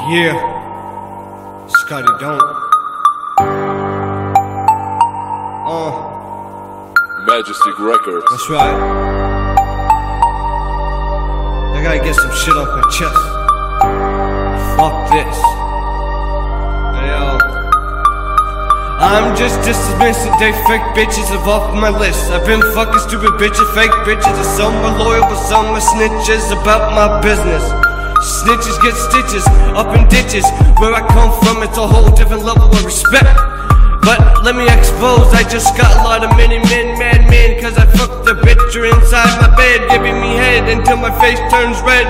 Yeah, Scotty don't. Majestic Records. That's right. I gotta get some shit off my chest. Fuck this. Hey, yo. I'm just dismissing they fake bitches off my list. I've been fucking stupid bitches, fake bitches, and some are loyal, but some are snitches about my business. Snitches get stitches up in ditches. Where I come from, it's a whole different level of respect. But let me expose, I just got a lot of many men, mad men, cause I fucked the bitch inside my bed, giving me head until my face turns red.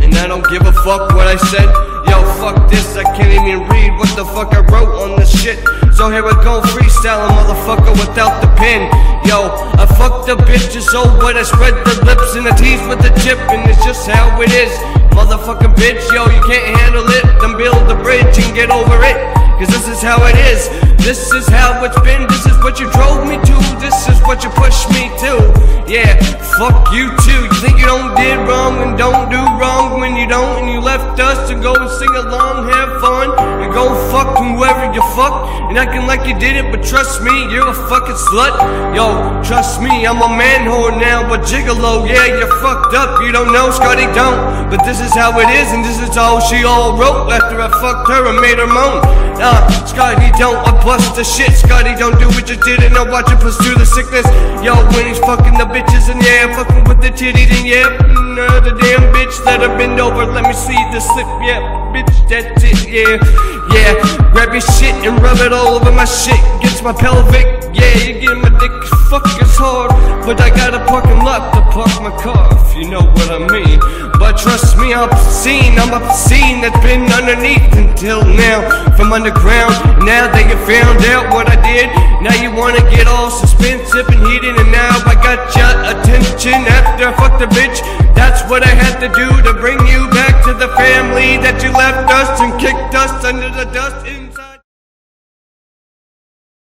And I don't give a fuck what I said. Yo, fuck this, I can't even read what the fuck I wrote on this shit. So here I go, freestyling, motherfucker, without the pen. Yo, I fucked the bitches so what I spread the lips and the teeth with the chip, and it's just how it is. Motherfucking bitch, yo, you can't handle it, then build the bridge and get over it. Cause this is how it is, this is how it's been, this is what you drove me to, this is what you pushed me to. Yeah, fuck you too, you think you don't did wrong and don't do wrong when you don't, and you left us to go and sing along, have fun, and go fuck whoever you fuck, and acting like you did it, but trust me, you're a fucking slut. Yo, trust me, I'm a man whore now, but gigolo, yeah, you're fucked up, you don't know, Scotty don't, but this is how it is, and this is all she all wrote after I fucked her and made her moan. Scotty don't, I bust the shit. Scotty don't do what you did, and I watch it pursue the sickness. Yo, when he's fucking the bitches, and yeah, fucking with the titties, and yeah, the damn bitch, let her bend over, let me see the slip, yeah, bitch, that's it, yeah, yeah, grab your shit and rub it all over my shit, gets my pelvic, yeah, you get my dick, fuck, it's hard, but I got a parking lot to park my car, if you know what I mean. But trust me, I'm obscene that's been underneath until now, from underground. Now that you found out what I did, now you wanna get all suspensive and heated, and now I got your attention after I fucked the bitch. That's what I had to do to bring you back to the family that you left us and kicked us under the dust.